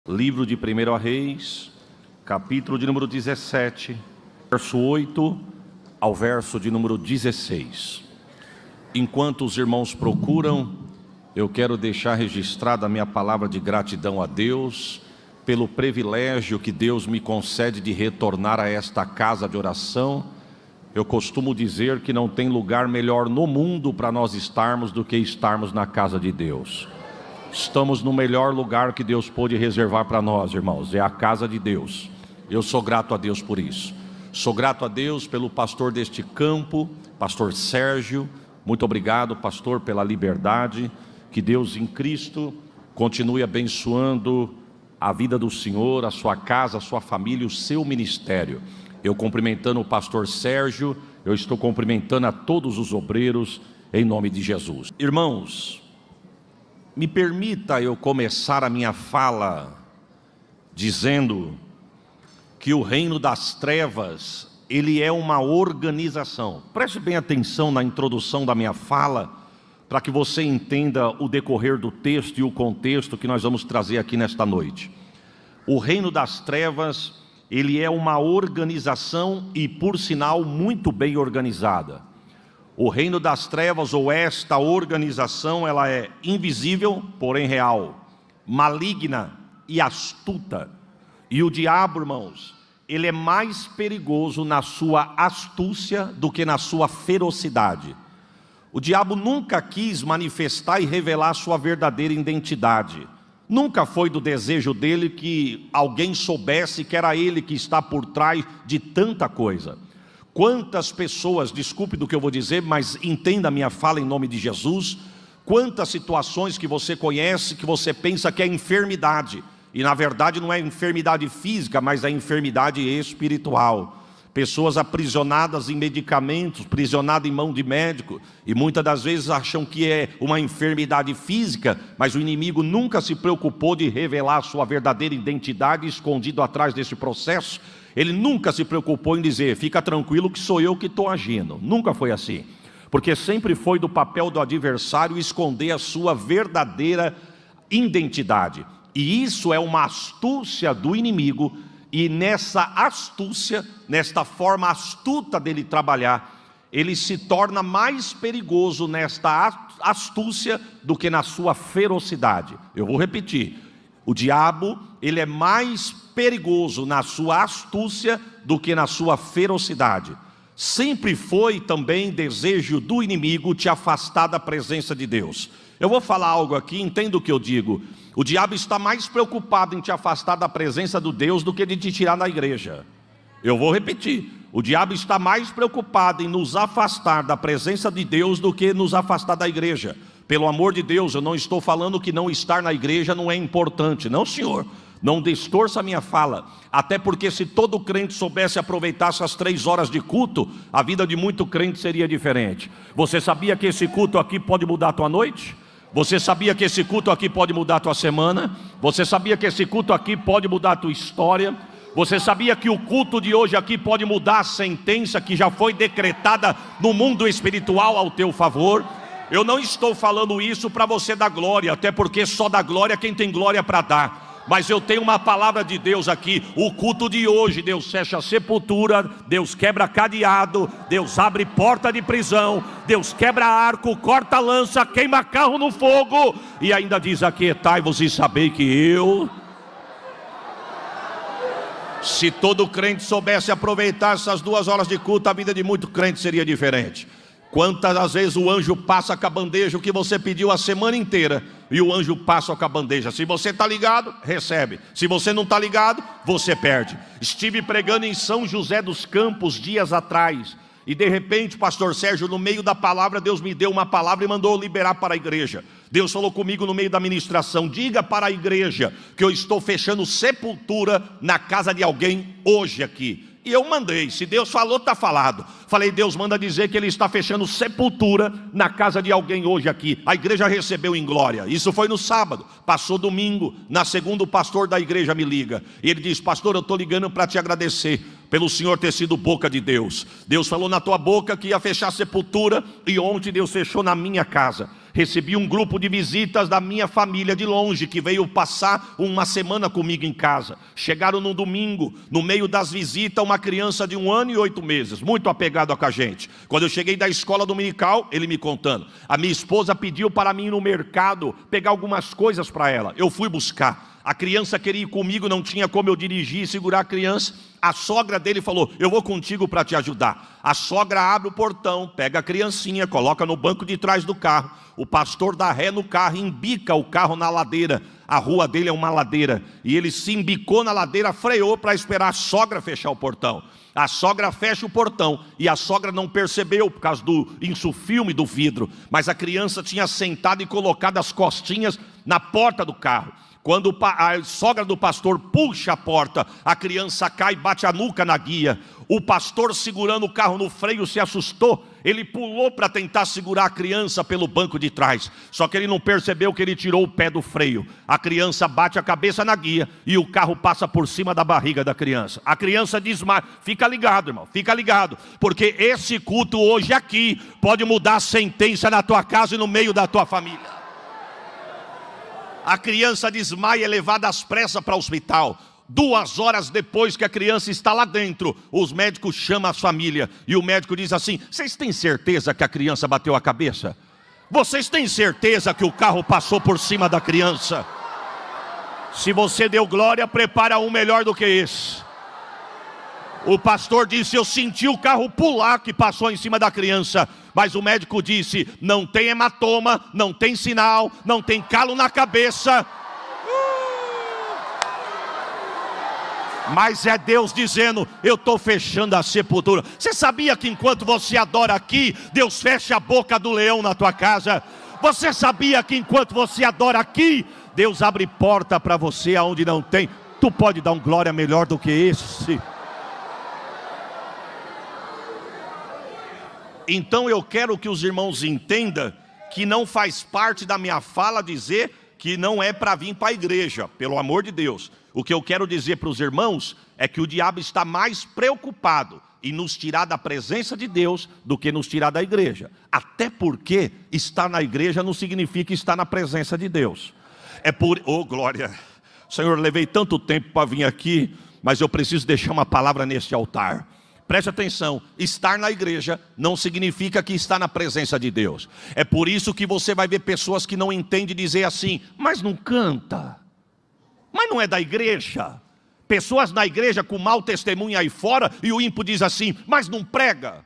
Livro de 1 Reis, capítulo de número 17, verso 8 ao verso de número 16. Enquanto os irmãos procuram, eu quero deixar registrada a minha palavra de gratidão a Deus pelo privilégio que Deus me concede de retornar a esta casa de oração. Eu costumo dizer que não tem lugar melhor no mundo para nós estarmos do que estarmos na casa de Deus. Estamos no melhor lugar que Deus pôde reservar para nós, irmãos, é a casa de Deus. Eu sou grato a Deus por isso. Sou grato a Deus pelo pastor deste campo, pastor Sérgio. Muito obrigado, pastor, pela liberdade. Que Deus em Cristo continue abençoando a vida do Senhor, a sua casa, a sua família, o seu ministério. Eu cumprimentando o pastor Sérgio, eu estou cumprimentando a todos os obreiros em nome de Jesus. Irmãos, me permita eu começar a minha fala dizendo que o reino das trevas, ele é uma organização. Preste bem atenção na introdução da minha fala, para que você entenda o decorrer do texto e o contexto que nós vamos trazer aqui nesta noite. O reino das trevas, ele é uma organização e, por sinal, muito bem organizada. O reino das trevas, ou esta organização, ela é invisível, porém real, maligna e astuta. E o diabo, irmãos, ele é mais perigoso na sua astúcia do que na sua ferocidade. O diabo nunca quis manifestar e revelar sua verdadeira identidade. Nunca foi do desejo dele que alguém soubesse que era ele que está por trás de tanta coisa. Quantas pessoas, desculpe do que eu vou dizer, mas entenda a minha fala em nome de Jesus. Quantas situações que você conhece, que você pensa que é enfermidade, e na verdade não é enfermidade física, mas é enfermidade espiritual. Pessoas aprisionadas em medicamentos, aprisionadas em mão de médico, e muitas das vezes acham que é uma enfermidade física, mas o inimigo nunca se preocupou de revelar a sua verdadeira identidade escondido atrás desse processo. Ele nunca se preocupou em dizer, fica tranquilo que sou eu que estou agindo. Nunca foi assim, porque sempre foi do papel do adversário esconder a sua verdadeira identidade. E isso é uma astúcia do inimigo. E nessa astúcia, nesta forma astuta dele trabalhar, ele se torna mais perigoso nesta astúcia do que na sua ferocidade. Eu vou repetir, o diabo, ele é mais perigoso na sua astúcia do que na sua ferocidade. Sempre foi também desejo do inimigo te afastar da presença de Deus. Eu vou falar algo aqui, entenda o que eu digo. O diabo está mais preocupado em te afastar da presença de Deus do que de te tirar da igreja. Eu vou repetir. O diabo está mais preocupado em nos afastar da presença de Deus do que nos afastar da igreja. Pelo amor de Deus, eu não estou falando que não estar na igreja não é importante. Não, senhor. Não distorça a minha fala. Até porque se todo crente soubesse aproveitar essas 3 horas de culto, a vida de muito crente seria diferente. Você sabia que esse culto aqui pode mudar a tua noite? Você sabia que esse culto aqui pode mudar a tua semana? Você sabia que esse culto aqui pode mudar a tua história? Você sabia que o culto de hoje aqui pode mudar a sentença que já foi decretada no mundo espiritual ao teu favor? Eu não estou falando isso para você dar glória, até porque só dá glória quem tem glória para dar. Mas eu tenho uma palavra de Deus aqui. O culto de hoje, Deus fecha a sepultura, Deus quebra cadeado, Deus abre porta de prisão, Deus quebra arco, corta lança, queima carro no fogo. E ainda diz: aquietai-vos e sabei que eu... Se todo crente soubesse aproveitar essas 2 horas de culto, a vida de muito crente seria diferente. Quantas das vezes o anjo passa com a bandeja o que você pediu a semana inteira, e o anjo passa com a bandeja. Se você está ligado, recebe. Se você não está ligado, você perde. Estive pregando em São José dos Campos dias atrás, e de repente, pastor Sérgio, no meio da palavra, Deus me deu uma palavra e mandou liberar para a igreja. Deus falou comigo no meio da ministração: diga para a igreja que eu estou fechando sepultura na casa de alguém hoje aqui. E eu mandei, se Deus falou, está falado. Falei, Deus manda dizer que Ele está fechando sepultura na casa de alguém hoje aqui. A igreja recebeu em glória. Isso foi no sábado. Passou domingo, na segunda o pastor da igreja me liga. E ele diz: pastor, eu estou ligando para te agradecer pelo senhor ter sido boca de Deus. Deus falou na tua boca que ia fechar sepultura, e ontem Deus fechou na minha casa. Recebi um grupo de visitas da minha família de longe, que veio passar uma semana comigo em casa. Chegaram no domingo, no meio das visitas, uma criança de 1 ano e 8 meses, muito apegado com a gente. Quando eu cheguei da escola dominical, ele me contando, a minha esposa pediu para mim ir no mercado, pegar algumas coisas para ela. Eu fui buscar. A criança queria ir comigo, não tinha como eu dirigir e segurar a criança. A sogra dele falou, eu vou contigo para te ajudar. A sogra abre o portão, pega a criancinha, coloca no banco de trás do carro. O pastor dá ré no carro, embica o carro na ladeira. A rua dele é uma ladeira. E ele se embicou na ladeira, freou para esperar a sogra fechar o portão. A sogra fecha o portão e a sogra não percebeu por causa do insufilme do vidro. Mas a criança tinha sentado e colocado as costinhas na porta do carro. Quando a sogra do pastor puxa a porta, a criança cai e bate a nuca na guia. O pastor, segurando o carro no freio, se assustou. Ele pulou para tentar segurar a criança pelo banco de trás. Só que ele não percebeu que ele tirou o pé do freio. A criança bate a cabeça na guia e o carro passa por cima da barriga da criança. A criança desmaia. Fica ligado, irmão, fica ligado. Porque esse culto hoje aqui pode mudar a sentença na tua casa e no meio da tua família. A criança desmaia, é levada às pressas para o hospital. 2 horas depois que a criança está lá dentro, os médicos chamam a família. E o médico diz assim, vocês têm certeza que a criança bateu a cabeça? Vocês têm certeza que o carro passou por cima da criança? Se você deu glória, prepara um melhor do que esse. O pastor disse, eu senti o carro pular que passou em cima da criança. Mas o médico disse, não tem hematoma, não tem sinal, não tem calo na cabeça. Mas é Deus dizendo, eu estou fechando a sepultura. Você sabia que enquanto você adora aqui, Deus fecha a boca do leão na tua casa? Você sabia que enquanto você adora aqui, Deus abre porta para você aonde não tem? Tu pode dar um glória melhor do que esse? Então eu quero que os irmãos entendam que não faz parte da minha fala dizer que não é para vir para a igreja, pelo amor de Deus. O que eu quero dizer para os irmãos é que o diabo está mais preocupado em nos tirar da presença de Deus do que nos tirar da igreja. Até porque estar na igreja não significa estar na presença de Deus. É por... Oh, glória! Senhor, levei tanto tempo para vir aqui, mas eu preciso deixar uma palavra neste altar. Preste atenção, estar na igreja não significa que está na presença de Deus. É por isso que você vai ver pessoas que não entendem dizer assim, mas não canta, mas não é da igreja. Pessoas na igreja com mau testemunho aí fora e o ímpio diz assim, mas não prega,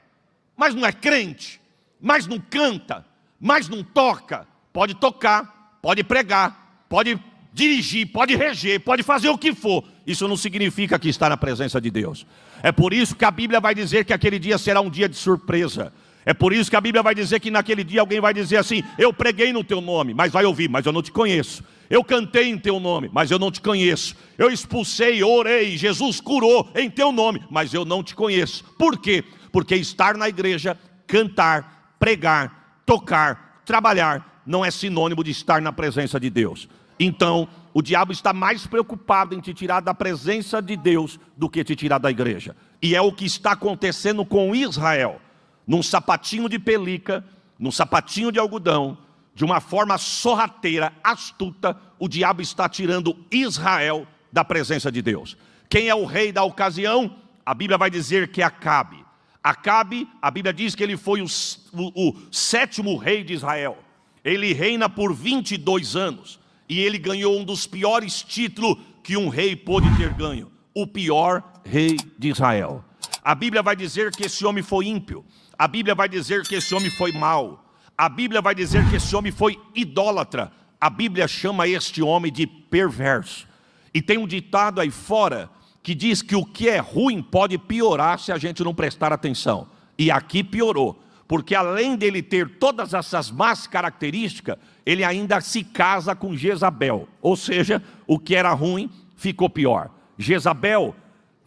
mas não é crente, mas não canta, mas não toca. Pode tocar, pode pregar, pode dirigir, pode reger, pode fazer o que for. Isso não significa que está na presença de Deus. É por isso que a Bíblia vai dizer que aquele dia será um dia de surpresa. É por isso que a Bíblia vai dizer que naquele dia alguém vai dizer assim, eu preguei no teu nome, mas vai ouvir, mas eu não te conheço. Eu cantei em teu nome, mas eu não te conheço. Eu expulsei, orei, Jesus curou em teu nome, mas eu não te conheço. Por quê? Porque estar na igreja, cantar, pregar, tocar, trabalhar, não é sinônimo de estar na presença de Deus. Então, o diabo está mais preocupado em te tirar da presença de Deus do que te tirar da igreja. E é o que está acontecendo com Israel. Num sapatinho de pelica, num sapatinho de algodão, de uma forma sorrateira, astuta, o diabo está tirando Israel da presença de Deus. Quem é o rei da ocasião? A Bíblia vai dizer que é Acabe. Acabe, a Bíblia diz que ele foi o 7º rei de Israel. Ele reina por 22 anos. E ele ganhou um dos piores títulos que um rei pôde ter ganho. O pior rei de Israel. A Bíblia vai dizer que esse homem foi ímpio. A Bíblia vai dizer que esse homem foi mau. A Bíblia vai dizer que esse homem foi idólatra. A Bíblia chama este homem de perverso. E tem um ditado aí fora que diz que o que é ruim pode piorar se a gente não prestar atenção. E aqui piorou. Porque além dele ter todas essas más características, ele ainda se casa com Jezabel. Ou seja, o que era ruim ficou pior. Jezabel,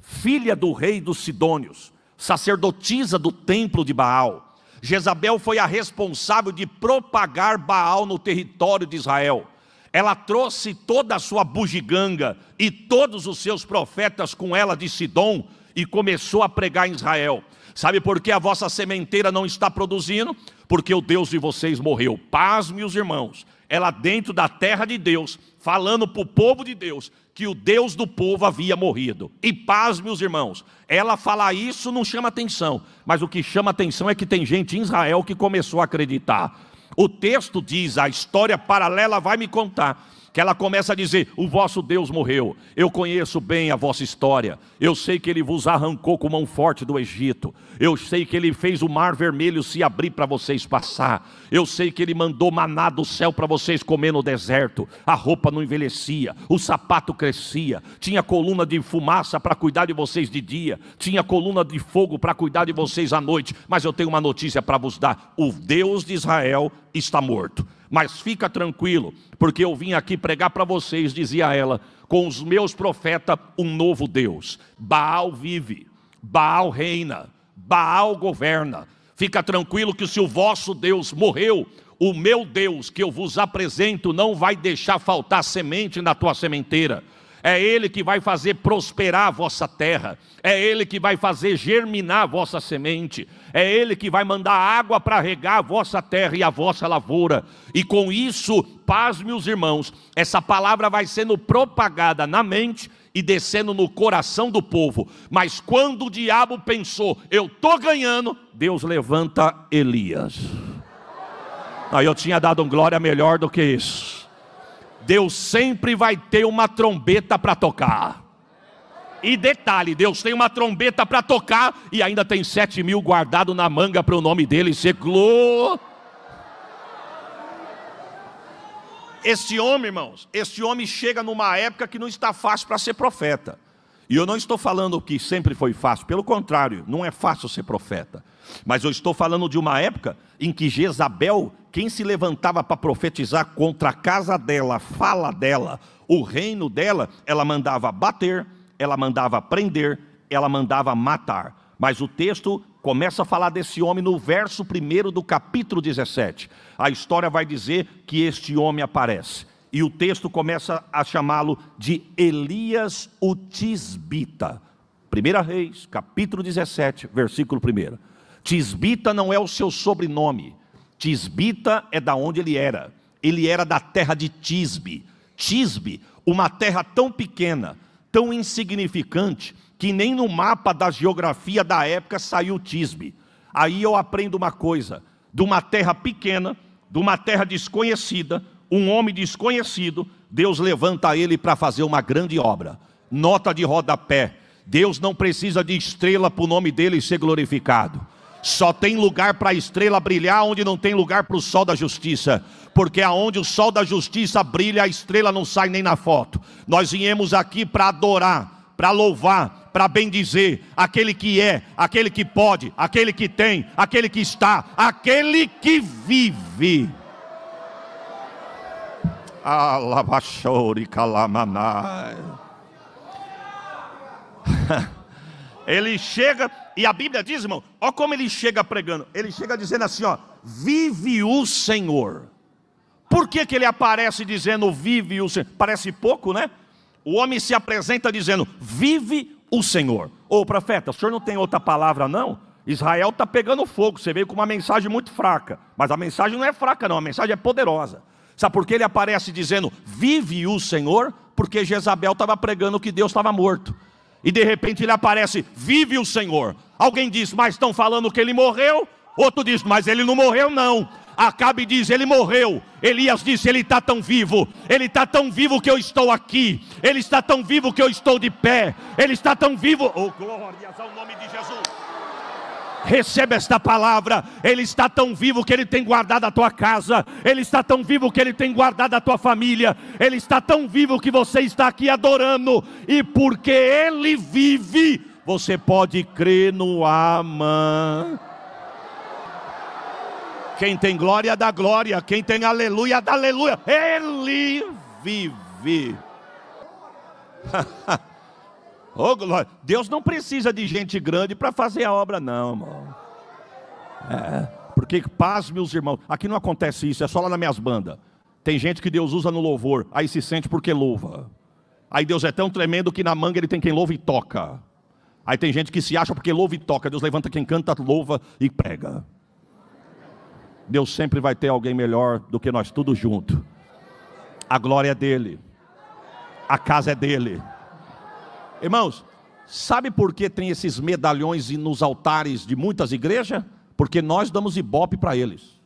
filha do rei dos Sidônios, sacerdotisa do templo de Baal. Jezabel foi a responsável de propagar Baal no território de Israel. Ela trouxe toda a sua bugiganga e todos os seus profetas com ela de Sidom e começou a pregar em Israel. Sabe por que a vossa sementeira não está produzindo? Porque o Deus de vocês morreu. Paz, meus irmãos. Ela dentro da terra de Deus, falando para o povo de Deus, que o Deus do povo havia morrido. E paz, meus irmãos. Ela falar isso não chama atenção. Mas o que chama atenção é que tem gente em Israel que começou a acreditar. O texto diz, a história paralela vai me contar, que ela começa a dizer, o vosso Deus morreu, eu conheço bem a vossa história, eu sei que Ele vos arrancou com mão forte do Egito, eu sei que Ele fez o mar vermelho se abrir para vocês passar, eu sei que Ele mandou maná do céu para vocês comer no deserto, a roupa não envelhecia, o sapato crescia, tinha coluna de fumaça para cuidar de vocês de dia, tinha coluna de fogo para cuidar de vocês à noite, mas eu tenho uma notícia para vos dar, o Deus de Israel está morto. Mas fica tranquilo, porque eu vim aqui pregar para vocês, dizia ela, com os meus profetas, um novo Deus. Baal vive, Baal reina, Baal governa. Fica tranquilo que se o vosso Deus morreu, o meu Deus que eu vos apresento não vai deixar faltar semente na tua sementeira. É Ele que vai fazer prosperar a vossa terra. É Ele que vai fazer germinar a vossa semente. É Ele que vai mandar água para regar a vossa terra e a vossa lavoura. E com isso, paz, meus irmãos, essa palavra vai sendo propagada na mente e descendo no coração do povo. Mas quando o diabo pensou, eu estou ganhando, Deus levanta Elias. Eu tinha dado um glória melhor do que isso. Deus sempre vai ter uma trombeta para tocar. E detalhe, Deus tem uma trombeta para tocar e ainda tem 7.000 guardado na manga para o nome dele ser glória. Este homem, irmãos, este homem chega numa época que não está fácil para ser profeta. E eu não estou falando que sempre foi fácil, pelo contrário, não é fácil ser profeta. Mas eu estou falando de uma época em que Jezabel, quem se levantava para profetizar contra a casa dela, a fala dela, o reino dela, ela mandava bater, ela mandava prender, ela mandava matar. Mas o texto começa a falar desse homem no verso 1 do capítulo 17. A história vai dizer que este homem aparece. E o texto começa a chamá-lo de Elias o Tisbita. 1 Reis, capítulo 17, versículo 1. Tisbita não é o seu sobrenome. Tisbita é da onde ele era. Ele era da terra de Tisbe. Tisbe, uma terra tão pequena, tão insignificante, que nem no mapa da geografia da época saiu Tisbe. Aí eu aprendo uma coisa. De uma terra pequena, de uma terra desconhecida, um homem desconhecido, Deus levanta ele para fazer uma grande obra. Nota de rodapé. Deus não precisa de estrela para o nome dele ser glorificado. Só tem lugar para a estrela brilhar onde não tem lugar para o sol da justiça. Porque aonde o sol da justiça brilha, a estrela não sai nem na foto. Nós viemos aqui para adorar, para louvar, para bendizer aquele que é, aquele que pode, aquele que tem, aquele que está, aquele que vive. Alabachori calamanai. Ele chega, e a Bíblia diz, irmão, olha como ele chega pregando. Ele chega dizendo assim, ó, vive o Senhor. Por que que ele aparece dizendo vive o Senhor? Parece pouco, né? O homem se apresenta dizendo vive o Senhor. Ô profeta, o senhor não tem outra palavra não? Israel está pegando fogo, você veio com uma mensagem muito fraca. Mas a mensagem não é fraca não, a mensagem é poderosa. Sabe por que ele aparece dizendo vive o Senhor? Porque Jezabel estava pregando que Deus estava morto. E de repente ele aparece, vive o Senhor. Alguém diz, mas estão falando que ele morreu? Outro diz, mas ele não morreu não. Acabe diz, ele morreu. Elias disse, ele está tão vivo. Ele está tão vivo que eu estou aqui. Ele está tão vivo que eu estou de pé. Ele está tão vivo. Oh, glórias ao nome de Jesus. Receba esta palavra. Ele está tão vivo que ele tem guardado a tua casa. Ele está tão vivo que ele tem guardado a tua família. Ele está tão vivo que você está aqui adorando. E porque ele vive, você pode crer no Amã. Quem tem glória dá glória. Quem tem aleluia dá aleluia. Ele vive. Oh, glória. Deus não precisa de gente grande para fazer a obra não, irmão. Porque paz, meus irmãos, aqui não acontece isso, é só lá nas minhas bandas. Tem gente que Deus usa no louvor, aí se sente porque louva. Aí Deus é tão tremendo que na manga ele tem quem louva e toca. Aí tem gente que se acha porque louva e toca. Deus levanta quem canta, louva e prega. Deus sempre vai ter alguém melhor do que nós, tudo junto. A glória é dele. A casa é dele. Irmãos, sabe por que tem esses medalhões nos altares de muitas igrejas? Porque nós damos ibope para eles.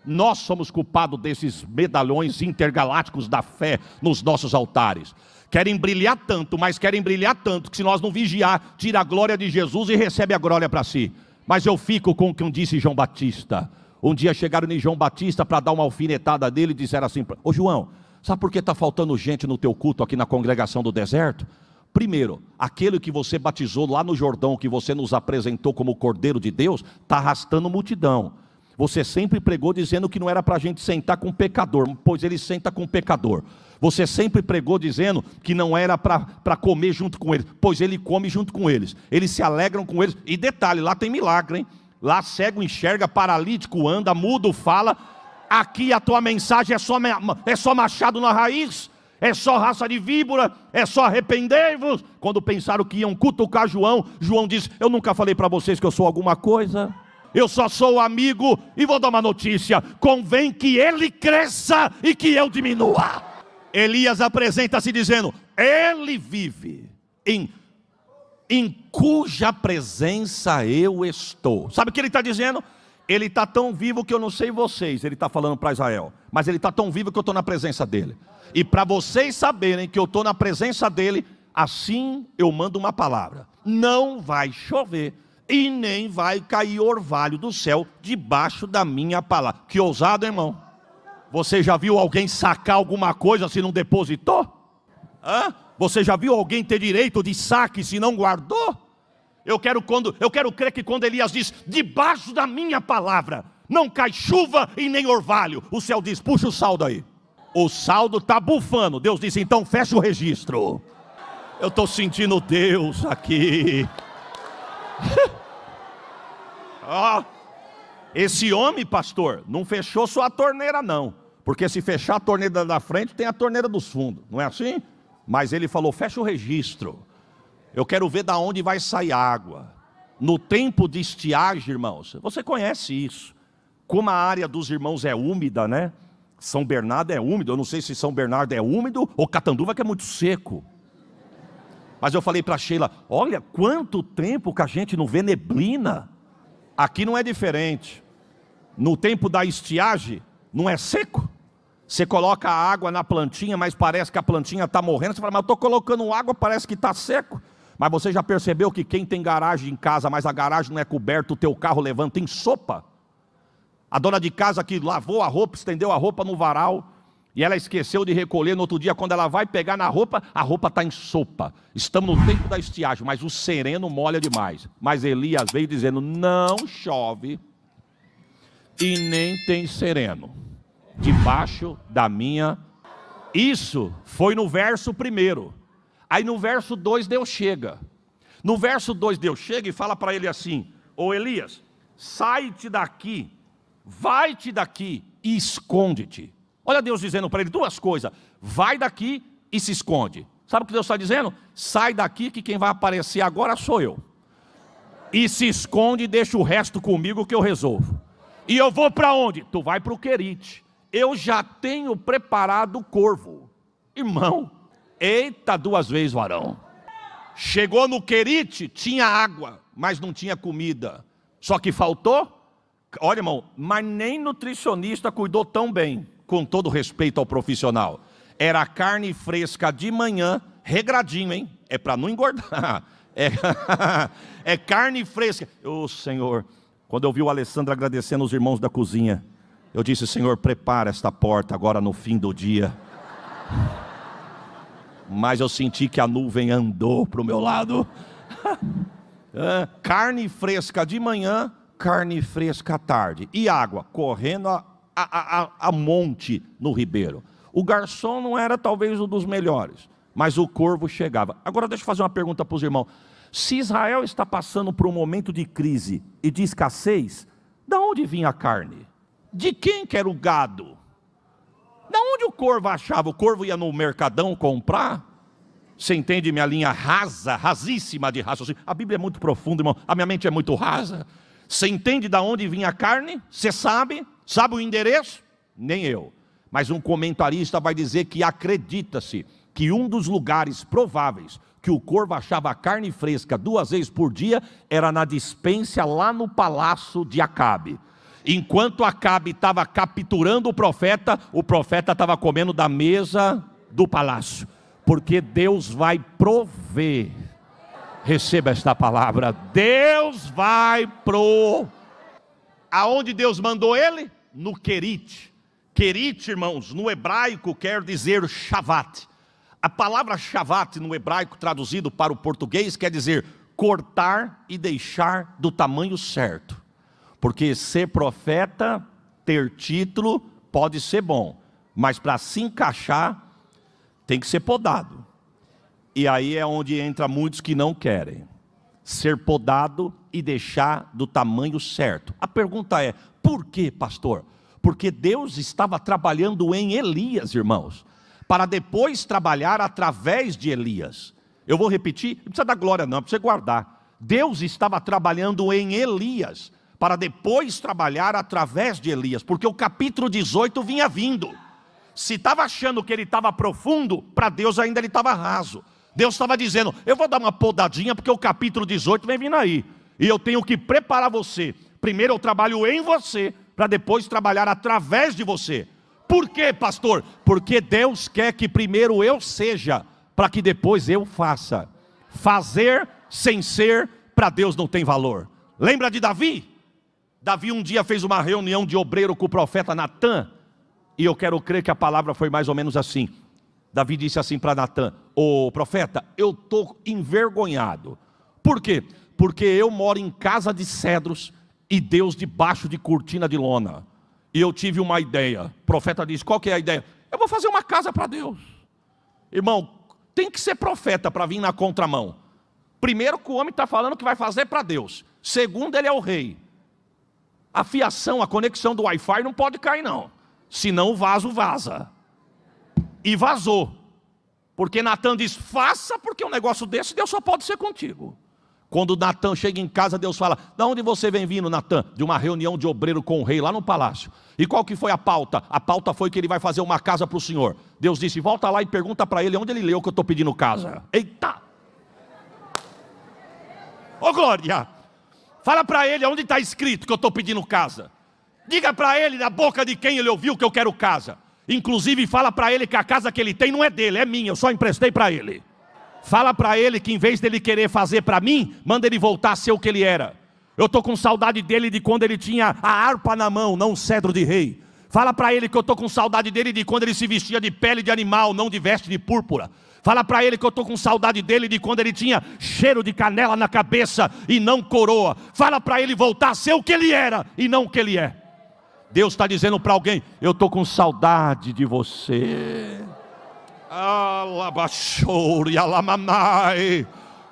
Nós somos culpados desses medalhões intergalácticos da fé nos nossos altares. Querem brilhar tanto, mas querem brilhar tanto, que se nós não vigiar, tira a glória de Jesus e recebe a glória para si. Mas eu fico com o que disse João Batista. Um dia chegaram em João Batista para dar uma alfinetada dele e disseram assim: ô João, sabe por que está faltando gente no teu culto aqui na congregação do deserto? Primeiro, aquele que você batizou lá no Jordão, que você nos apresentou como Cordeiro de Deus, está arrastando multidão. Você sempre pregou dizendo que não era para a gente sentar com pecador, pois ele senta com pecador. Você sempre pregou dizendo que não era para comer junto com eles, pois ele come junto com eles. Eles se alegram com eles. E detalhe, lá tem milagre, hein? Lá cego enxerga, paralítico anda, mudo fala. Aqui a tua mensagem é só machado na raiz, é só raça de víbora, é só arrependei-vos. Quando pensaram que iam cutucar João, João disse: eu nunca falei para vocês que eu sou alguma coisa. Eu só sou amigo. E vou dar uma notícia: convém que ele cresça e que eu diminua. Elias apresenta-se dizendo: ele vive em cuja presença eu estou. Sabe o que ele está dizendo? Ele está tão vivo que eu não sei vocês. Ele está falando para Israel, mas ele está tão vivo que eu estou na presença dele. E para vocês saberem que eu estou na presença dele, assim eu mando uma palavra: não vai chover e nem vai cair orvalho do céu debaixo da minha palavra. Que ousado, irmão. Você já viu alguém sacar alguma coisa se não depositou? Você já viu alguém ter direito de saque se não guardou? Eu quero crer que quando Elias diz: debaixo da minha palavra não cai chuva e nem orvalho, o céu diz: puxa o saldo aí. O saldo está bufando. Deus disse: então fecha o registro. Eu estou sentindo Deus aqui. Esse homem, pastor, não fechou só a torneira não, porque se fechar a torneira da frente, tem a torneira dos fundos, não é assim? Mas ele falou: fecha o registro. Eu quero ver da onde vai sair água. No tempo de estiagem, irmãos, você conhece isso. Como a área dos irmãos é úmida, né? São Bernardo é úmido. Eu não sei se São Bernardo é úmido ou Catanduva que é muito seco. Mas eu falei para Sheila: olha quanto tempo que a gente não vê neblina. Aqui não é diferente. No tempo da estiagem, não é seco? Você coloca a água na plantinha, mas parece que a plantinha está morrendo. Você fala: mas eu estou colocando água, parece que está seco. Mas você já percebeu que quem tem garagem em casa, mas a garagem não é coberta, o teu carro levanta em sopa? A dona de casa que lavou a roupa, estendeu a roupa no varal, e ela esqueceu de recolher. No outro dia, quando ela vai pegar na roupa, a roupa está em sopa. Estamos no tempo da estiagem, mas o sereno molha demais. Mas Elias veio dizendo: não chove e nem tem sereno debaixo da minha. Isso foi no verso 1. Aí no verso 2 Deus chega. No verso 2 Deus chega e fala para ele assim: ô Elias, sai-te daqui, vai-te daqui e esconde-te. Olha Deus dizendo para ele duas coisas: vai daqui e se esconde. Sabe o que Deus está dizendo? Sai daqui que quem vai aparecer agora sou eu. E se esconde e deixa o resto comigo que eu resolvo. E eu vou para onde? Tu vai para o Querite. Eu já tenho preparado o corvo. Irmão, eita, 2 vezes varão. Chegou no Querite, tinha água, mas não tinha comida. Só que faltou, olha irmão, mas nem nutricionista cuidou tão bem, com todo respeito ao profissional. Era carne fresca de manhã, regradinho, hein? É para não engordar. É carne fresca. Ô Senhor, quando eu vi o Alessandro agradecendo os irmãos da cozinha, eu disse: Senhor, prepara esta porta agora no fim do dia. Mas eu senti que a nuvem andou para o meu lado. Carne fresca de manhã, carne fresca à tarde. E água correndo a monte no ribeiro. O garçom não era talvez um dos melhores, mas o corvo chegava. Agora deixa eu fazer uma pergunta para os irmãos. Se Israel está passando por um momento de crise e de escassez, de onde vinha a carne? De quem que era o gado? De onde o corvo achava? O corvo ia no mercadão comprar? Você entende minha linha rasa, rasíssima de raciocínio? A Bíblia é muito profunda, irmão. A minha mente é muito rasa. Você entende de onde vinha a carne? Você sabe? Sabe o endereço? Nem eu. Mas um comentarista vai dizer que acredita-se que um dos lugares prováveis que o corvo achava carne fresca 2 vezes por dia era na despensa lá no palácio de Acabe. Enquanto Acabe estava capturando o profeta estava comendo da mesa do palácio. Porque Deus vai prover. Receba esta palavra. Deus vai prover. Aonde Deus mandou ele? No Querite. Querite, irmãos, no hebraico quer dizer Shavat. A palavra Shavat no hebraico traduzido para o português quer dizer cortar e deixar do tamanho certo. Porque ser profeta, ter título, pode ser bom. Mas para se encaixar, tem que ser podado. E aí é onde entra muitos que não querem. Ser podado e deixar do tamanho certo. A pergunta é, por que, pastor? Porque Deus estava trabalhando em Elias, irmãos, para depois trabalhar através de Elias. Eu vou repetir, não precisa dar glória não, precisa guardar. Deus estava trabalhando em Elias, para depois trabalhar através de Elias, porque o capítulo 18 vinha vindo. Se estava achando que ele estava profundo, para Deus ainda ele estava raso. Deus estava dizendo, eu vou dar uma podadinha, porque o capítulo 18 vem vindo aí. E eu tenho que preparar você. Primeiro eu trabalho em você, para depois trabalhar através de você. Por quê, pastor? Porque Deus quer que primeiro eu seja, para que depois eu faça. Fazer sem ser, para Deus não tem valor. Lembra de Davi? Davi um dia fez uma reunião de obreiro com o profeta Natã. E eu quero crer que a palavra foi mais ou menos assim. Davi disse assim para Natã, ô profeta, eu estou envergonhado. Por quê? Porque eu moro em casa de cedros e Deus debaixo de cortina de lona. E eu tive uma ideia. O profeta disse, qual que é a ideia? Eu vou fazer uma casa para Deus. Irmão, tem que ser profeta para vir na contramão. Primeiro que o homem está falando que vai fazer para Deus. Segundo, ele é o rei. A fiação, a conexão do Wi-Fi não pode cair não. Senão o vaso vaza. E vazou. Porque Natã diz, faça, porque um negócio desse Deus só pode ser contigo. Quando Natã chega em casa, Deus fala, de onde você vem vindo, Natã? De uma reunião de obreiro com o rei lá no palácio. E qual que foi a pauta? A pauta foi que ele vai fazer uma casa para o Senhor. Deus disse, volta lá e pergunta para ele onde ele leu que eu estou pedindo casa. Eita! Ô glória! Fala para ele onde está escrito que eu estou pedindo casa. Diga para ele da boca de quem ele ouviu que eu quero casa. Inclusive fala para ele que a casa que ele tem não é dele, é minha, eu só emprestei para ele. Fala para ele que em vez dele querer fazer para mim, manda ele voltar a ser o que ele era. Eu estou com saudade dele de quando ele tinha a harpa na mão, não um cedro de rei. Fala para ele que eu estou com saudade dele de quando ele se vestia de pele de animal, não de veste de púrpura. Fala para ele que eu estou com saudade dele de quando ele tinha cheiro de canela na cabeça e não coroa. Fala para ele voltar a ser o que ele era e não o que ele é. Deus está dizendo para alguém, eu estou com saudade de você.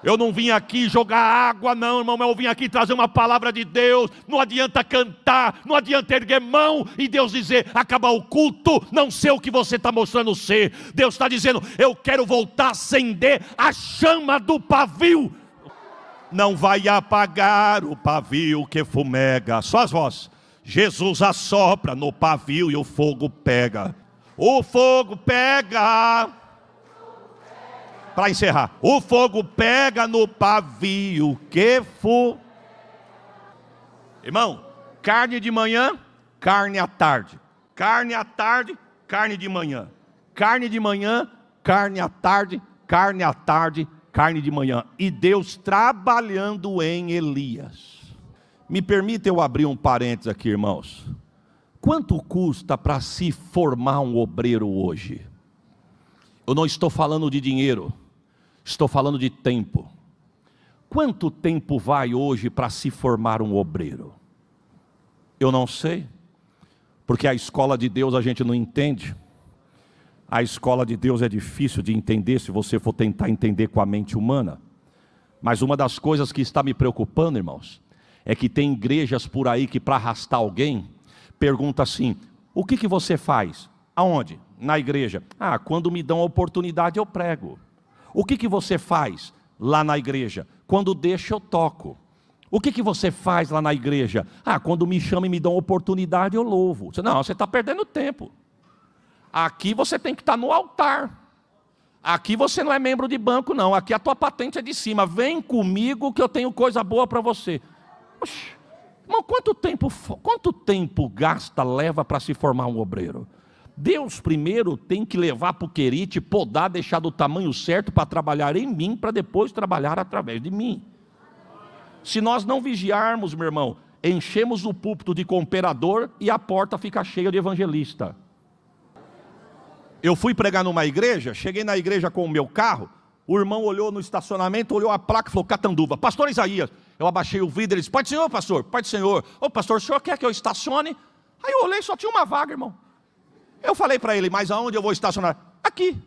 Eu não vim aqui jogar água não, irmão, eu vim aqui trazer uma palavra de Deus. Não adianta cantar, não adianta erguer mão e Deus dizer, acabar o culto, não sei o que você está mostrando ser. Deus está dizendo, eu quero voltar a acender a chama do pavio. Não vai apagar o pavio que fumega. Só as vozes. Jesus assopra no pavio e o fogo pega. O fogo pega. Para encerrar. O fogo pega no pavio que for. Irmão, carne de manhã, carne à tarde. Carne à tarde, carne de manhã. Carne de manhã, carne à tarde, carne à tarde, carne de manhã. E Deus trabalhando em Elias. Me permita eu abrir um parênteses aqui, irmãos. Quanto custa para se formar um obreiro hoje? Eu não estou falando de dinheiro, estou falando de tempo. Quanto tempo vai hoje para se formar um obreiro? Eu não sei, porque a escola de Deus a gente não entende. A escola de Deus é difícil de entender se você for tentar entender com a mente humana. Mas uma das coisas que está me preocupando, irmãos, é que tem igrejas por aí que para arrastar alguém, pergunta assim, o que você faz? Aonde? Na igreja. Quando me dão a oportunidade eu prego. O que você faz lá na igreja? Quando deixa, eu toco. O que você faz lá na igreja? Quando me chamam e me dão oportunidade, eu louvo. Não, você está perdendo tempo. Aqui você tem que estar no altar. Aqui você não é membro de banco, não. Aqui a tua patente é de cima. Vem comigo que eu tenho coisa boa para você. Oxi, irmão, quanto tempo leva para se formar um obreiro? Deus primeiro tem que levar para o querite, podar, deixar do tamanho certo para trabalhar em mim, para depois trabalhar através de mim. Se nós não vigiarmos, meu irmão, enchemos o púlpito de cooperador e a porta fica cheia de evangelista. Eu fui pregar numa igreja, cheguei na igreja com o meu carro, o irmão olhou no estacionamento, olhou a placa e falou: Catanduva, pastor Isaías. Eu abaixei o vidro, ele disse: Pai do Senhor, pastor, Pai do Senhor. Ô pastor, o senhor quer que eu estacione? Aí eu olhei, só tinha uma vaga, irmão. Eu falei para ele: mas aonde eu vou estacionar? Aqui.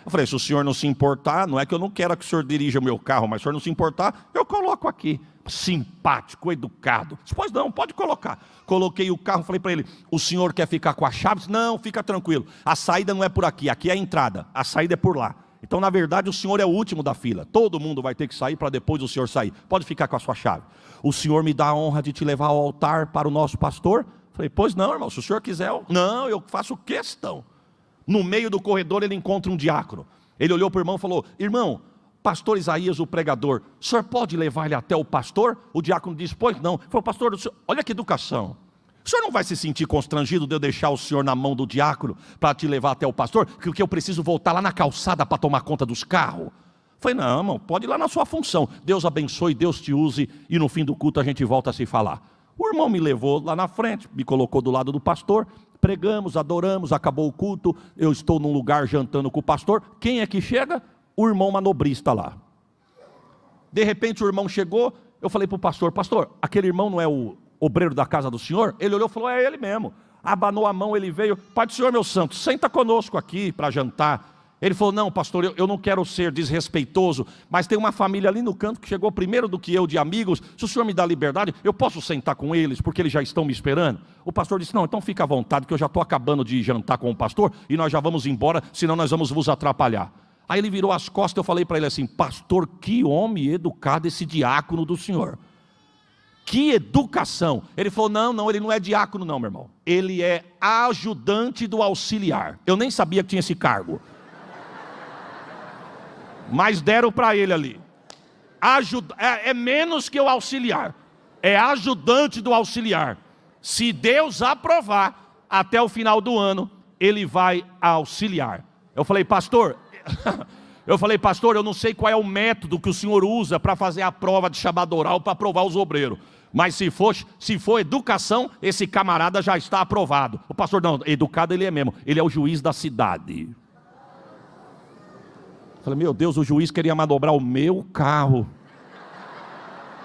Eu falei: se o senhor não se importar, não é que eu não quero que o senhor dirija o meu carro, mas se o senhor não se importar, eu coloco aqui. Simpático, educado. Pois não, pode colocar. Coloquei o carro, falei para ele: o senhor quer ficar com a chave? Não, fica tranquilo. A saída não é por aqui, aqui é a entrada. A saída é por lá. Então, na verdade, o senhor é o último da fila. Todo mundo vai ter que sair para depois o senhor sair. Pode ficar com a sua chave. O senhor me dá a honra de te levar ao altar para o nosso pastor? Falei: pois não, irmão, se o senhor quiser. Não, eu faço questão. No meio do corredor ele encontra um diácono. Ele olhou para o irmão e falou: irmão, pastor Isaías, o pregador, o senhor pode levar ele até o pastor? O diácono disse: pois não. Ele falou: pastor, olha que educação. O senhor não vai se sentir constrangido de eu deixar o senhor na mão do diácono para te levar até o pastor? Porque eu preciso voltar lá na calçada para tomar conta dos carros. Falei: não, irmão, pode ir lá na sua função. Deus abençoe, Deus te use, e no fim do culto a gente volta a se falar. O irmão me levou lá na frente, me colocou do lado do pastor, pregamos, adoramos, acabou o culto, eu estou num lugar jantando com o pastor. Quem é que chega? O irmão manobrista lá. De repente o irmão chegou, eu falei para o pastor: pastor, aquele irmão não é o obreiro da casa do senhor? Ele olhou e falou: é ele mesmo. Abanou a mão, ele veio: Pai do Senhor, meu santo, senta conosco aqui para jantar. Ele falou: não, pastor, eu não quero ser desrespeitoso, mas tem uma família ali no canto que chegou primeiro do que eu de amigos. Se o senhor me dá liberdade, eu posso sentar com eles, porque eles já estão me esperando. O pastor disse: não, então fica à vontade, que eu já estou acabando de jantar com o pastor e nós já vamos embora, senão nós vamos vos atrapalhar. Aí ele virou as costas, eu falei para ele assim: pastor, que homem educado esse diácono do senhor. Que educação. Ele falou: não, ele não é diácono não, meu irmão. Ele é ajudante do auxiliar. Eu nem sabia que tinha esse cargo. Mas deram para ele ali. É menos que o auxiliar. É ajudante do auxiliar. Se Deus aprovar, até o final do ano, ele vai auxiliar. Eu falei: pastor, eu não sei qual é o método que o senhor usa para fazer a prova de chamada oral para aprovar os obreiros. Mas se for educação, esse camarada já está aprovado. O pastor: não, educado ele é mesmo. Ele é o juiz da cidade. Eu falei: meu Deus, o juiz queria manobrar o meu carro.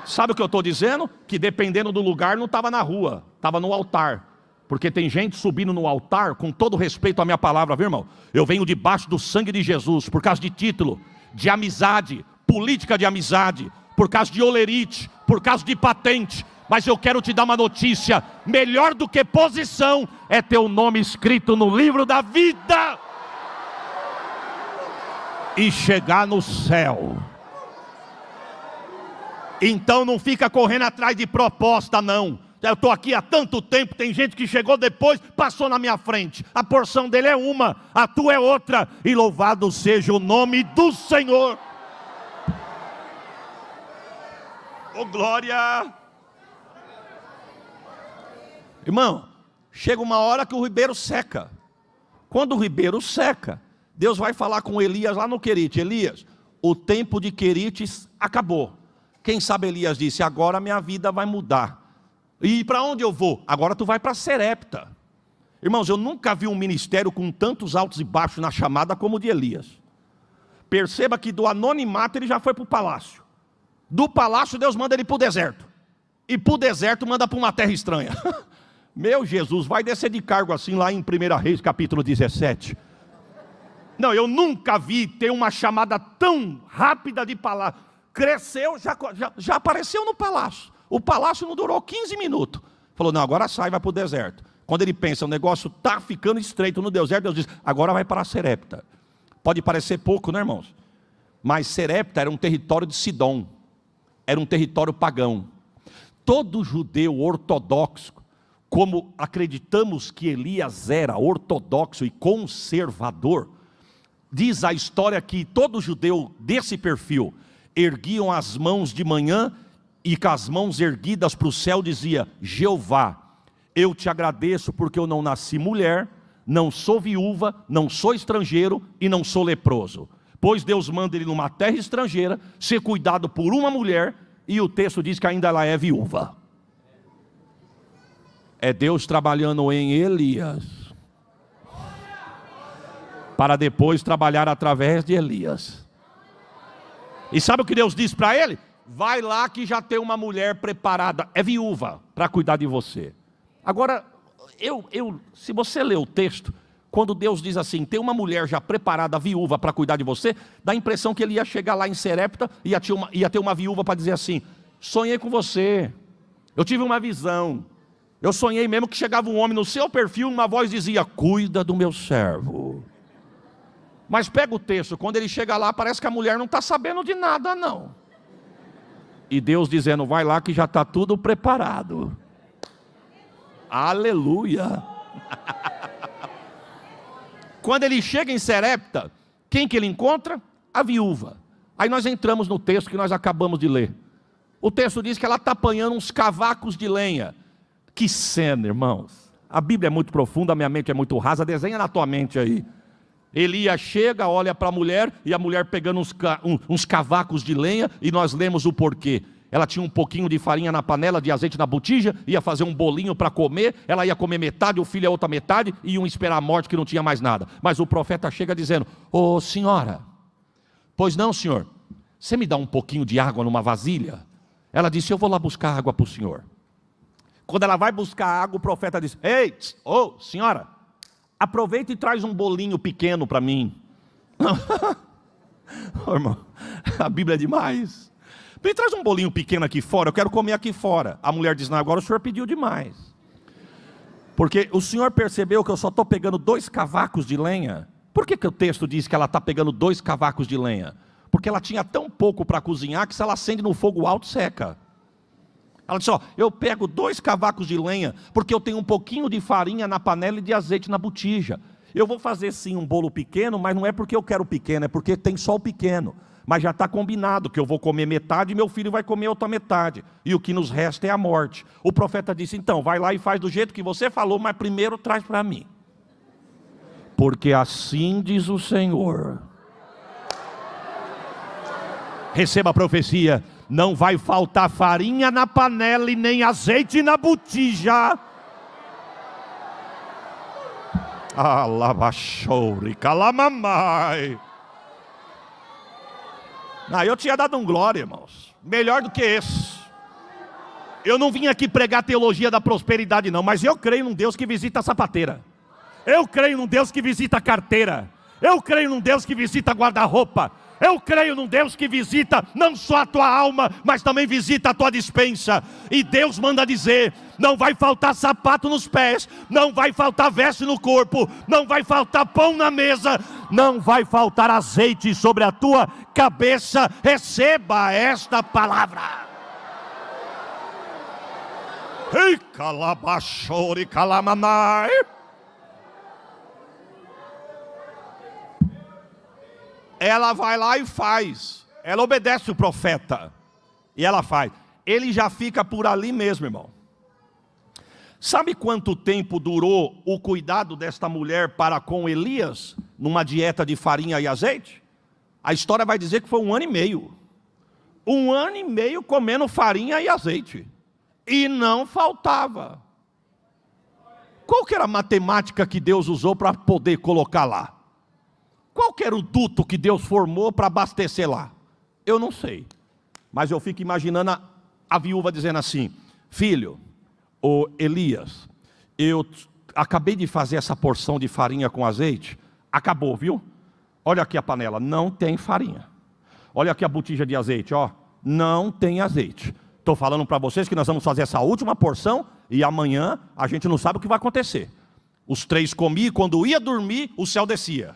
Sabe o que eu estou dizendo? Que dependendo do lugar não estava na rua, estava no altar. Porque tem gente subindo no altar, com todo respeito à minha palavra, viu, irmão? Eu venho debaixo do sangue de Jesus, por causa de título, de amizade, política de amizade, por causa de olerite, por causa de patente. Mas eu quero te dar uma notícia: melhor do que posição é ter o nome escrito no livro da vida e chegar no céu. Então não fica correndo atrás de proposta, não. Eu estou aqui há tanto tempo, tem gente que chegou depois, passou na minha frente. A porção dele é uma, a tua é outra. E louvado seja o nome do Senhor. Oh, glória! Irmão, chega uma hora que o ribeiro seca. Quando o ribeiro seca, Deus vai falar com Elias lá no Querite: Elias, o tempo de Querites acabou. Quem sabe Elias disse: agora minha vida vai mudar. E para onde eu vou? Agora tu vai para Serepta. Irmãos, eu nunca vi um ministério com tantos altos e baixos na chamada como o de Elias. Perceba que do anonimato ele já foi para o palácio. Do palácio Deus manda ele para o deserto. E para o deserto manda para uma terra estranha. Meu Jesus, vai descer de cargo assim lá em 1 Reis capítulo 17. Não, eu nunca vi ter uma chamada tão rápida de palácio. Cresceu, já apareceu no palácio. O palácio não durou 15 minutos. Falou: não, agora sai, vai para o deserto. Quando ele pensa, o negócio está ficando estreito no deserto, Deus diz: agora vai para a Serepta. Pode parecer pouco, né, irmãos? Mas Serepta era um território de Sidom, era um território pagão. Todo judeu ortodoxo, como acreditamos que Elias era ortodoxo e conservador, diz a história que todo judeu desse perfil erguiam as mãos de manhã e com as mãos erguidas para o céu dizia: Jeová, eu te agradeço porque eu não nasci mulher, não sou viúva, não sou estrangeiro e não sou leproso. Pois Deus manda ele numa terra estrangeira, ser cuidado por uma mulher, e o texto diz que ainda ela é viúva. É Deus trabalhando em Elias, para depois trabalhar através de Elias. E sabe o que Deus diz para ele? Vai lá que já tem uma mulher preparada, é viúva, para cuidar de você. Agora, se você ler o texto, quando Deus diz assim, tem uma mulher já preparada, viúva, para cuidar de você, dá a impressão que ele ia chegar lá em Serepta, ia ter uma viúva para dizer assim: sonhei com você, eu tive uma visão, eu sonhei mesmo que chegava um homem no seu perfil, uma voz dizia: cuida do meu servo. Mas pega o texto, quando ele chega lá, parece que a mulher não está sabendo de nada não. E Deus dizendo: vai lá que já está tudo preparado. Aleluia. Quando ele chega em Serepta, quem que ele encontra? A viúva. Aí nós entramos no texto que nós acabamos de ler. O texto diz que ela está apanhando uns cavacos de lenha. Que cena, irmãos. A Bíblia é muito profunda, a minha mente é muito rasa. Desenha na tua mente aí. Elias chega, olha para a mulher, e a mulher pegando uns cavacos de lenha, e nós lemos o porquê. Ela tinha um pouquinho de farinha na panela, de azeite na botija, ia fazer um bolinho para comer, ela ia comer metade, o filho a outra metade, e iam esperar a morte que não tinha mais nada. Mas o profeta chega dizendo: ô senhora, pois não, senhor, você me dá um pouquinho de água numa vasilha? Ela disse: eu vou lá buscar água para o senhor. Quando ela vai buscar água, o profeta diz: ei, ô senhora, aproveita e traz um bolinho pequeno para mim. Oh, irmão, a Bíblia é demais. Me traz um bolinho pequeno aqui fora, eu quero comer aqui fora. A mulher diz: não, agora o senhor pediu demais. Porque o senhor percebeu que eu só estou pegando 2 cavacos de lenha. Por que o texto diz que ela está pegando 2 cavacos de lenha? Porque ela tinha tão pouco para cozinhar que se ela acende no fogo alto, seca. Ela disse: ó, eu pego 2 cavacos de lenha, porque eu tenho um pouquinho de farinha na panela e de azeite na botija. Eu vou fazer sim um bolo pequeno, mas não é porque eu quero pequeno, é porque tem só o pequeno. Mas já está combinado que eu vou comer metade e meu filho vai comer a outra metade. E o que nos resta é a morte. O profeta disse: então, vai lá e faz do jeito que você falou, mas primeiro traz para mim. Porque assim diz o Senhor. Receba a profecia: não vai faltar farinha na panela e nem azeite na botija. Alabachoure, calamamai. Eu tinha dado um glória, irmãos. Melhor do que esse. Eu não vim aqui pregar teologia da prosperidade não, mas eu creio num Deus que visita a sapateira. Eu creio num Deus que visita a carteira. Eu creio num Deus que visita guarda-roupa. Eu creio num Deus que visita não só a tua alma, mas também visita a tua despensa. E Deus manda dizer: não vai faltar sapato nos pés, não vai faltar veste no corpo, não vai faltar pão na mesa, não vai faltar azeite sobre a tua cabeça. Receba esta palavra. Ei, calabachore, calamanai. Ela vai lá e faz. Ela obedece o profeta. E ela faz. Ele já fica por ali mesmo, irmão. Sabe quanto tempo durou o cuidado desta mulher para com Elias? Numa dieta de farinha e azeite? A história vai dizer que foi 1 ano e meio. 1 ano e meio comendo farinha e azeite. E não faltava. Qual que era a matemática que Deus usou para poder colocar lá? Qual que era o duto que Deus formou para abastecer lá? Eu não sei. Mas eu fico imaginando a viúva dizendo assim: filho, ô Elias, eu acabei de fazer essa porção de farinha com azeite. Acabou, viu? Olha aqui a panela, não tem farinha. Olha aqui a botija de azeite, ó, não tem azeite. Estou falando para vocês que nós vamos fazer essa última porção e amanhã a gente não sabe o que vai acontecer. Os 3 comiam e quando ia dormir, o céu descia.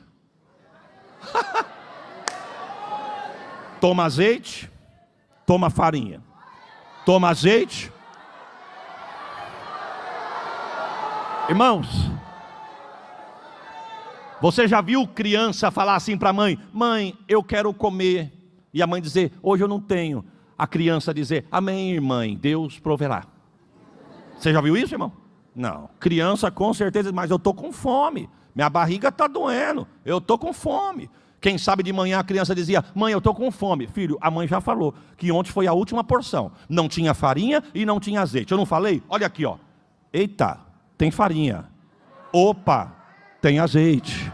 Toma azeite, toma farinha. Toma azeite. Irmãos, você já viu criança falar assim para a mãe: mãe, eu quero comer. E a mãe dizer: hoje eu não tenho. A criança dizer: amém, mãe, Deus proverá. Você já viu isso, irmão? Não. Criança com certeza, mas eu estou com fome. Minha barriga está doendo. Eu estou com fome. Quem sabe de manhã a criança dizia: mãe, eu estou com fome. Filho, a mãe já falou que ontem foi a última porção. Não tinha farinha e não tinha azeite. Eu não falei? Olha aqui, ó. Eita, tem farinha. Opa, tem azeite.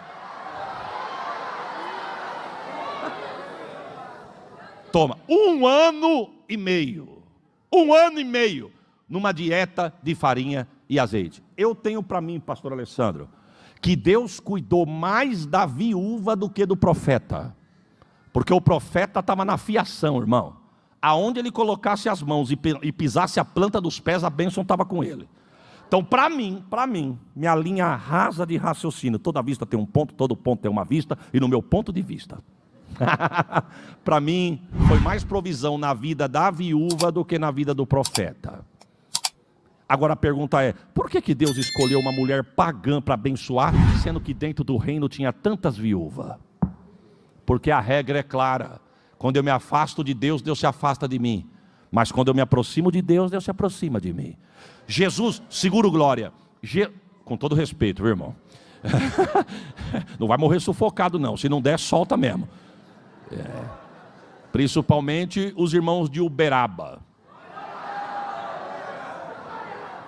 Toma, 1 ano e meio. 1 ano e meio numa dieta de farinha e azeite. Eu tenho para mim, pastor Alessandro, que Deus cuidou mais da viúva do que do profeta. Porque o profeta estava na fiação, irmão. Aonde ele colocasse as mãos e pisasse a planta dos pés, a bênção estava com ele. Então, para mim, minha linha rasa de raciocínio, toda vista tem um ponto, todo ponto tem uma vista, e no meu ponto de vista, para mim, foi mais provisão na vida da viúva do que na vida do profeta. Agora a pergunta é: por que Deus escolheu uma mulher pagã para abençoar, sendo que dentro do reino tinha tantas viúvas? Porque a regra é clara: quando eu me afasto de Deus, Deus se afasta de mim. Mas quando eu me aproximo de Deus, Deus se aproxima de mim. Jesus, seguro glória, com todo respeito, viu, irmão? Não vai morrer sufocado não, se não der, solta mesmo. Principalmente os irmãos de Uberaba.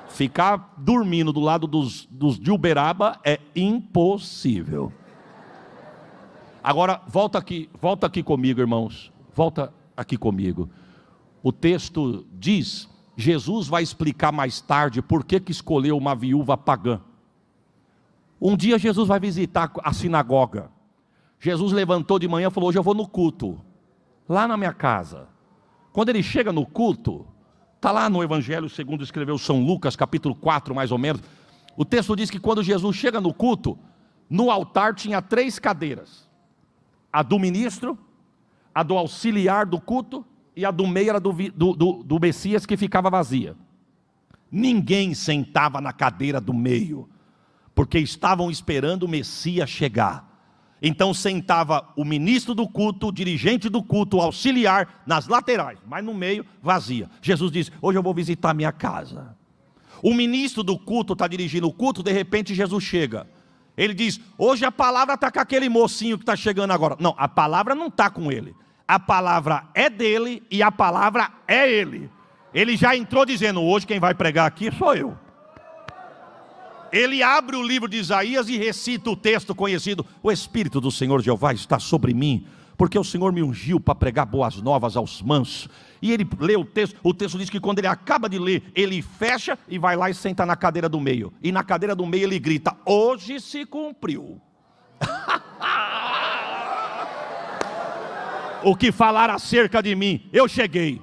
Ficar dormindo do lado dos de Uberaba é impossível. Agora, volta aqui comigo, irmãos. Volta aqui comigo. O texto diz, Jesus vai explicar mais tarde por que escolheu uma viúva pagã. Um dia Jesus vai visitar a sinagoga. Jesus levantou de manhã e falou: hoje eu vou no culto, lá na minha casa. Quando ele chega no culto, está lá no Evangelho segundo escreveu São Lucas, capítulo 4 mais ou menos. O texto diz que quando Jesus chega no culto, no altar tinha 3 cadeiras. A do ministro, a do auxiliar do culto e a do meio era do Messias, que ficava vazia. Ninguém sentava na cadeira do meio, porque estavam esperando o Messias chegar. Então sentava o ministro do culto, o dirigente do culto, o auxiliar nas laterais, mas no meio vazia. Jesus disse: hoje eu vou visitar minha casa. O ministro do culto está dirigindo o culto, de repente Jesus chega. Ele diz: hoje a palavra está com aquele mocinho que está chegando agora. Não, a palavra não está com ele. A palavra é dele e a palavra é ele. Ele já entrou dizendo: hoje quem vai pregar aqui sou eu. Ele abre o livro de Isaías e recita o texto conhecido: o Espírito do Senhor Jeová está sobre mim, porque o Senhor me ungiu para pregar boas novas aos mansos. E ele lê o texto diz que quando ele acaba de ler, ele fecha e vai lá e senta na cadeira do meio. E na cadeira do meio ele grita: hoje se cumpriu. O que falar acerca de mim, eu cheguei.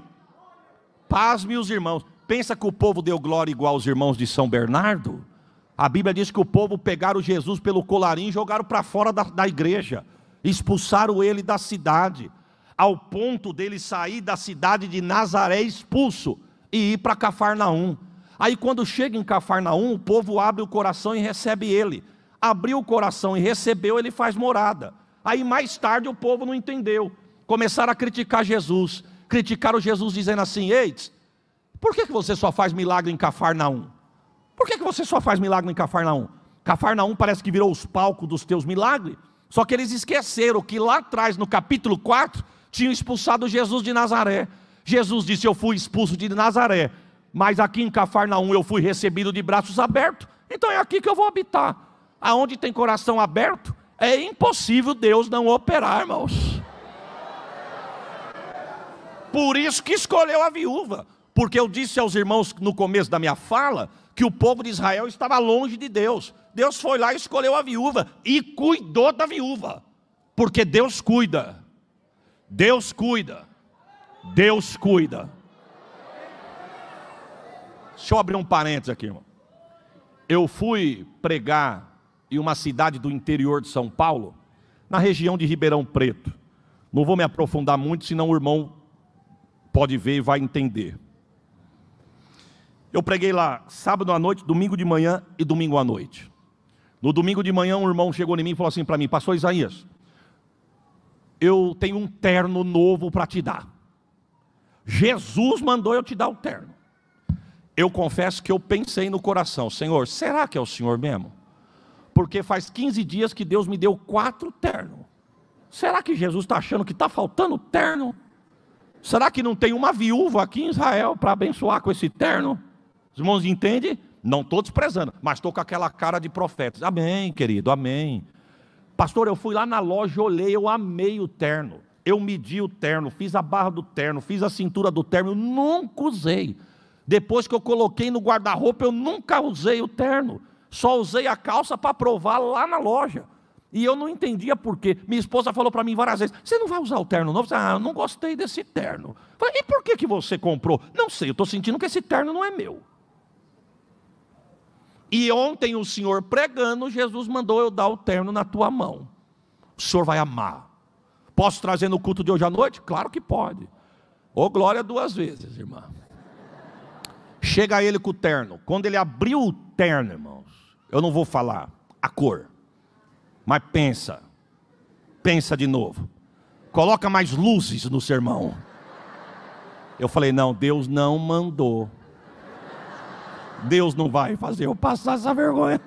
Pasme os irmãos. Pensa que o povo deu glória igual aos irmãos de São Bernardo? A Bíblia diz que o povo pegaram Jesus pelo colarinho e jogaram para fora da igreja. Expulsaram ele da cidade, ao ponto dele sair da cidade de Nazaré expulso e ir para Cafarnaum. Aí quando chega em Cafarnaum, o povo abre o coração e recebe ele. Abriu o coração e recebeu, ele faz morada. Aí mais tarde o povo não entendeu. Começaram a criticar Jesus. Criticaram Jesus dizendo assim: ei, por que você só faz milagre em Cafarnaum? Por que você só faz milagre em Cafarnaum? Cafarnaum parece que virou os palcos dos teus milagres. Só que eles esqueceram que lá atrás, no capítulo 4, tinham expulsado Jesus de Nazaré. Jesus disse: eu fui expulso de Nazaré, mas aqui em Cafarnaum eu fui recebido de braços abertos. Então é aqui que eu vou habitar. Aonde tem coração aberto, é impossível Deus não operar, irmãos. Por isso que escolheu a viúva. Porque eu disse aos irmãos no começo da minha fala que o povo de Israel estava longe de Deus. Deus foi lá e escolheu a viúva e cuidou da viúva. Porque Deus cuida. Deus cuida. Deus cuida. Deixa eu abrir um parênteses aqui, irmão. Eu fui pregar em uma cidade do interior de São Paulo, na região de Ribeirão Preto. Não vou me aprofundar muito, senão o irmão pode ver e vai entender. Eu preguei lá sábado à noite, domingo de manhã e domingo à noite. No domingo de manhã, um irmão chegou em mim e falou assim para mim: pastor Isaías, eu tenho um terno novo para te dar. Jesus mandou eu te dar o terno. Eu confesso que eu pensei no coração: Senhor, será que é o Senhor mesmo? Porque faz 15 dias que Deus me deu 4 ternos. Será que Jesus está achando que está faltando terno? Será que não tem uma viúva aqui em Israel para abençoar com esse terno? Os irmãos entendem? Não estou desprezando, mas estou com aquela cara de profeta. Amém, querido, amém. Pastor, eu fui lá na loja, olhei, eu amei o terno. Eu medi o terno, fiz a barra do terno, fiz a cintura do terno, eu nunca usei. Depois que eu coloquei no guarda-roupa, eu nunca usei o terno. Só usei a calça para provar lá na loja. E eu não entendia por quê. Minha esposa falou para mim várias vezes: você não vai usar o terno novo? Eu não gostei desse terno. Falei: e por que você comprou? Não sei, eu estou sentindo que esse terno não é meu. E ontem o Senhor pregando, Jesus mandou eu dar o terno na tua mão. O Senhor vai amar. Posso trazer no culto de hoje à noite? Claro que pode. Ô glória 2 vezes, irmã. Chega ele com o terno. Quando ele abriu o terno, irmãos, eu não vou falar a cor, mas pensa de novo. Coloca mais luzes no sermão. Eu falei: não, Deus não mandou. Deus não vai fazer eu passar essa vergonha.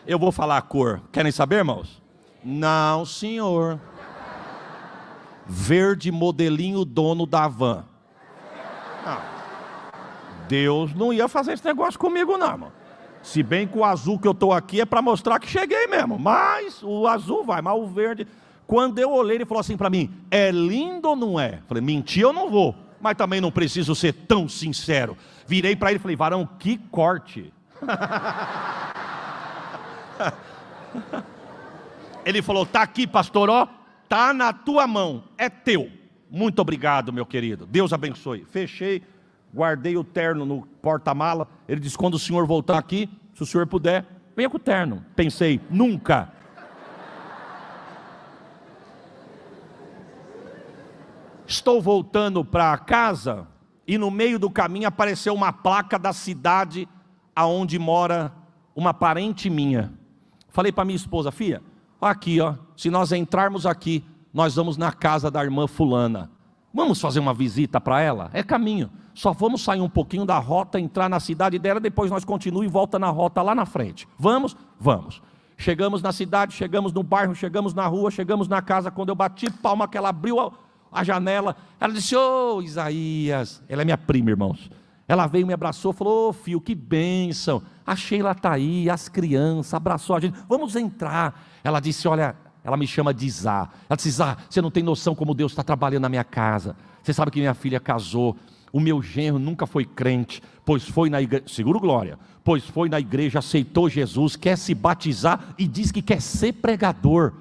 Eu vou falar a cor. Querem saber, irmãos? Não, senhor. Verde modelinho dono da van. Não. Deus não ia fazer esse negócio comigo não, irmão. Se bem que o azul que eu estou aqui é para mostrar que cheguei mesmo. Mas o azul vai, mas o verde... Quando eu olhei, ele falou assim para mim: é lindo ou não é? Falei: mentir eu não vou, mas também não preciso ser tão sincero. Virei para ele e falei: varão, que corte. Ele falou: tá aqui, pastor, ó, tá na tua mão, é teu. Muito obrigado, meu querido, Deus abençoe. Fechei, guardei o terno no porta-mala. Ele disse: quando o senhor voltar aqui, se o senhor puder, venha com o terno. Pensei: nunca. Estou voltando para casa e no meio do caminho apareceu uma placa da cidade aonde mora uma parente minha. Falei para minha esposa: filha, aqui ó, se nós entrarmos aqui, nós vamos na casa da irmã fulana. Vamos fazer uma visita para ela? É caminho. Só vamos sair um pouquinho da rota, entrar na cidade dela, depois nós continuamos e volta na rota lá na frente. Vamos? Vamos. Chegamos na cidade, chegamos no bairro, chegamos na rua, chegamos na casa. Quando eu bati palma, que ela abriu a janela, ela disse: ô Isaías, ela é minha prima, irmãos. Ela veio, me abraçou, falou: ô filho, que bênção, a Sheila está aí, as crianças, abraçou a gente, vamos entrar. Ela disse: olha, ela me chama de Zá. Ela disse: Zá, você não tem noção como Deus está trabalhando na minha casa. Você sabe que minha filha casou, o meu genro nunca foi crente, pois foi na igreja, seguro glória, pois foi na igreja, aceitou Jesus, quer se batizar e diz que quer ser pregador.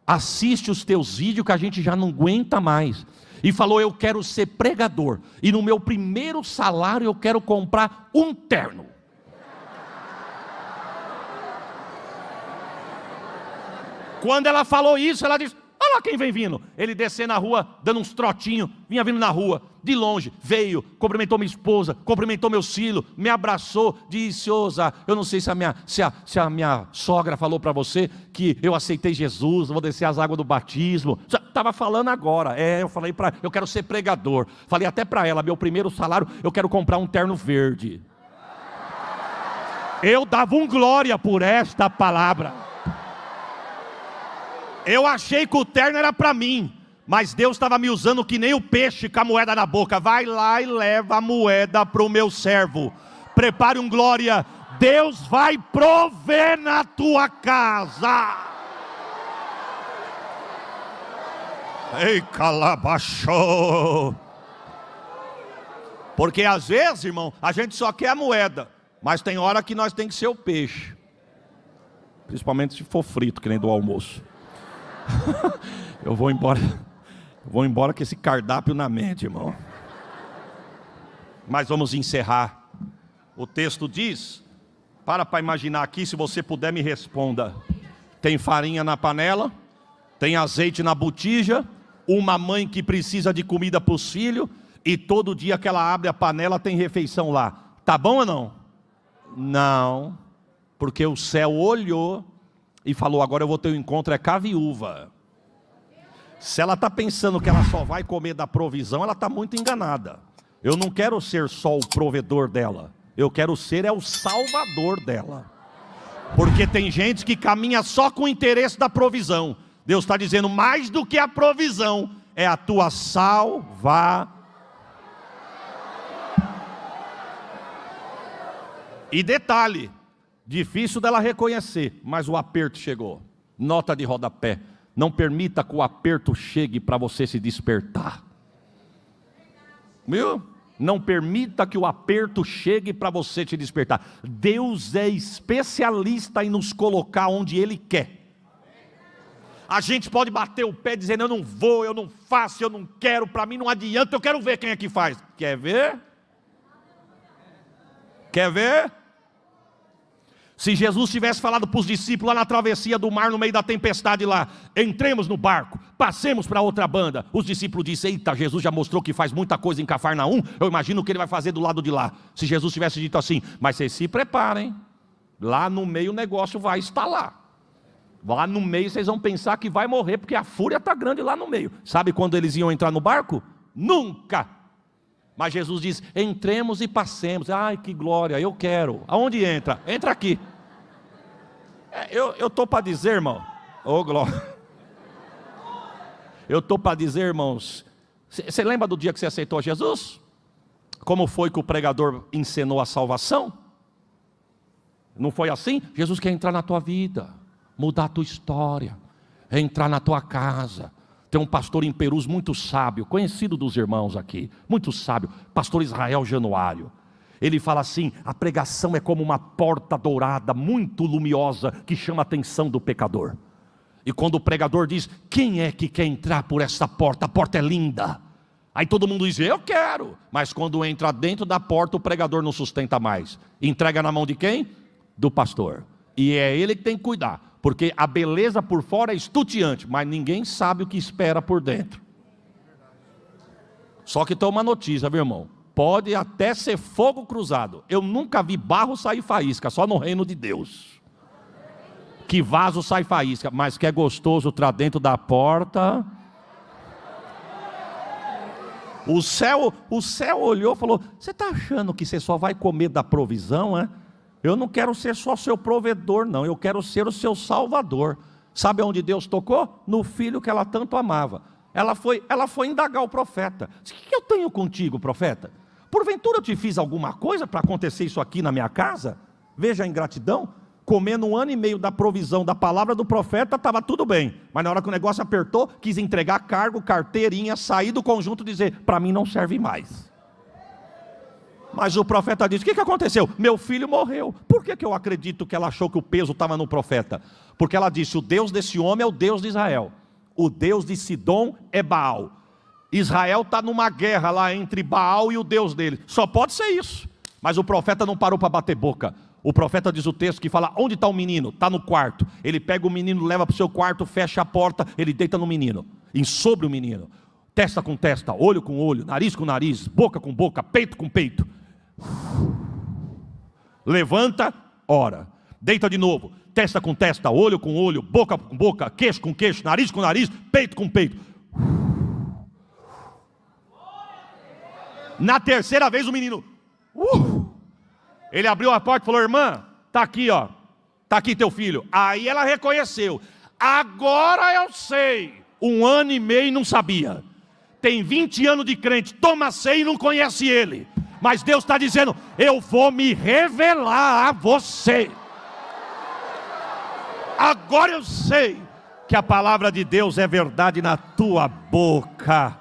Assiste os teus vídeos que a gente já não aguenta mais. E falou: eu quero ser pregador, e no meu primeiro salário eu quero comprar um terno. Quando ela falou isso, ela disse: olha lá quem vem vindo. Ele desceu na rua, dando uns trotinhos, vinha vindo na rua, de longe, veio, cumprimentou minha esposa, cumprimentou meu filho, me abraçou, disse: ô Zá, eu não sei se a minha sogra falou para você que eu aceitei Jesus, vou descer as águas do batismo. Estava falando agora. Eu falei para, eu quero ser pregador. Falei até para ela: meu primeiro salário, eu quero comprar um terno verde. Eu dava um glória por esta palavra. Eu achei que o terno era para mim, mas Deus estava me usando que nem o peixe com a moeda na boca. Vai lá e leva a moeda para o meu servo. Prepare um glória. Deus vai prover na tua casa. Ei, calabachou. Porque às vezes, irmão, a gente só quer a moeda, mas tem hora que nós tem que ser o peixe. Principalmente se for frito, que nem do almoço. Eu vou embora com esse cardápio na mente, irmão. Mas vamos encerrar. O texto diz, para imaginar aqui, se você puder me responda. tem farinha na panela, tem azeite na botija, uma mãe que precisa de comida para os filhos, e todo dia que ela abre a panela tem refeição lá. Tá bom ou não? Não, porque o céu olhou e falou: agora eu vou ter um encontro com a viúva. Se ela está pensando que ela só vai comer da provisão, ela está muito enganada. Eu não quero ser só o provedor dela, eu quero ser o salvador dela. Porque tem gente que caminha só com o interesse da provisão. Deus está dizendo: mais do que a provisão, é a tua salvação. E detalhe, difícil dela reconhecer, mas o aperto chegou. Nota de rodapé: não permita que o aperto chegue para você se despertar. Viu? Não permita que o aperto chegue para você te despertar. Deus é especialista em nos colocar onde Ele quer. A gente pode bater o pé dizendo: eu não vou, eu não faço, eu não quero, para mim não adianta, eu quero ver quem é que faz. Quer ver? Quer ver? Se Jesus tivesse falado para os discípulos lá na travessia do mar, no meio da tempestade lá: entremos no barco, passemos para outra banda. Os discípulos disseram: eita, Jesus já mostrou que faz muita coisa em Cafarnaum, eu imagino o que Ele vai fazer do lado de lá. Se Jesus tivesse dito assim: mas vocês se preparem, lá no meio o negócio vai estalar. Lá no meio vocês vão pensar que vai morrer, porque a fúria está grande lá no meio. Sabe quando eles iam entrar no barco? Nunca! Mas Jesus diz: entremos e passemos. Ai, que glória, eu quero. Aonde entra? Entra aqui. Eu estou para dizer, irmão, oh glória, eu estou para dizer, irmãos, você lembra do dia que você aceitou Jesus? Como foi que o pregador ensinou a salvação? Não foi assim? Jesus quer entrar na tua vida, mudar a tua história, entrar na tua casa. Tem um pastor em Perus muito sábio, conhecido dos irmãos aqui, muito sábio, pastor Israel Januário. Ele fala assim: a pregação é como uma porta dourada, muito luminosa, que chama a atenção do pecador. E quando o pregador diz: quem é que quer entrar por essa porta? A porta é linda. Aí todo mundo diz: eu quero. Mas quando entra dentro da porta, o pregador não sustenta mais. Entrega na mão de quem? Do pastor. E é ele que tem que cuidar, porque a beleza por fora é estonteante, mas ninguém sabe o que espera por dentro. Só que tem uma notícia, meu irmão: pode até ser fogo cruzado. Eu nunca vi barro sair faísca, só no reino de Deus. Que vaso sai faísca, mas que é gostoso estar dentro da porta. O céu olhou e falou: você está achando que você só vai comer da provisão, é? Eu não quero ser só seu provedor, não. Eu quero ser o seu salvador. Sabe onde Deus tocou? No filho que ela tanto amava. Ela foi indagar o profeta. O que eu tenho contigo, profeta? Porventura eu te fiz alguma coisa para acontecer isso aqui na minha casa? Veja a ingratidão. Comendo 1 ano e meio da provisão da palavra do profeta, estava tudo bem. Mas na hora que o negócio apertou, quis entregar cargo, carteirinha, sair do conjunto e dizer: para mim não serve mais. Mas o profeta disse: o que aconteceu? Meu filho morreu. Por que eu acredito que ela achou que o peso estava no profeta? Porque ela disse: o Deus desse homem é o Deus de Israel. O Deus de Sidom é Baal. Israel está numa guerra lá entre Baal e o Deus dele. Só pode ser isso. Mas o profeta não parou para bater boca. O profeta diz o texto que fala: onde está o menino? Está no quarto. Ele pega o menino, leva para o seu quarto, fecha a porta, ele deita no menino, sobre o menino. Testa com testa, olho com olho, nariz com nariz, boca com boca, peito com peito. Levanta, ora. Deita de novo. Testa com testa, olho com olho, boca com boca, queixo com queixo, nariz com nariz, peito com peito. Na terceira vez o menino, ele abriu a porta e falou: irmã, tá aqui, ó, tá aqui teu filho. Aí ela reconheceu: agora eu sei. 1 ano e meio e não sabia. Tem 20 anos de crente, toma ceia e não conhece ele. Mas Deus está dizendo: eu vou me revelar a você. Agora eu sei que a palavra de Deus é verdade na tua boca.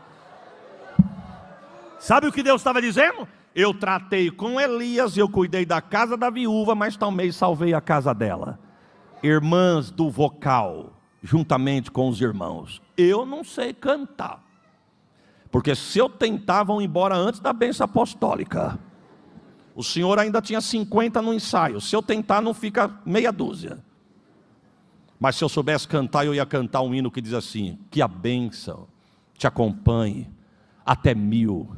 Sabe o que Deus estava dizendo? Eu tratei com Elias, eu cuidei da casa da viúva, mas também salvei a casa dela. Irmãs do vocal, juntamente com os irmãos, eu não sei cantar. Porque se eu tentar, vão embora antes da bênção apostólica. O senhor ainda tinha 50 no ensaio. Se eu tentar, não fica meia dúzia. Mas se eu soubesse cantar, eu ia cantar um hino que diz assim: que a bênção te acompanhe até 1000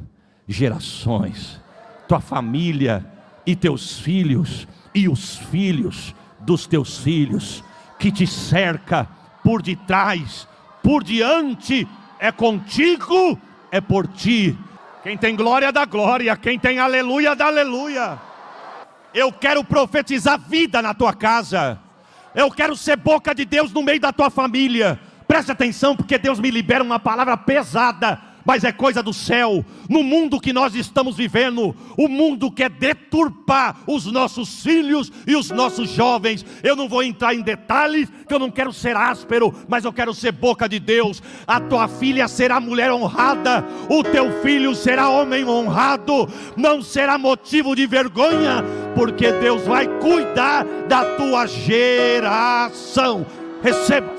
gerações, tua família e teus filhos e os filhos dos teus filhos, que te cerca por detrás, por diante, é contigo, é por ti. Quem tem glória dá glória, quem tem aleluia dá aleluia. Eu quero profetizar vida na tua casa. Eu quero ser boca de Deus no meio da tua família. Preste atenção, porque Deus me libera uma palavra pesada, mas é coisa do céu. No mundo que nós estamos vivendo, o mundo quer deturpar os nossos filhos e os nossos jovens. Eu não vou entrar em detalhes, que eu não quero ser áspero, mas eu quero ser boca de Deus. A tua filha será mulher honrada, o teu filho será homem honrado, não será motivo de vergonha, porque Deus vai cuidar da tua geração. Receba.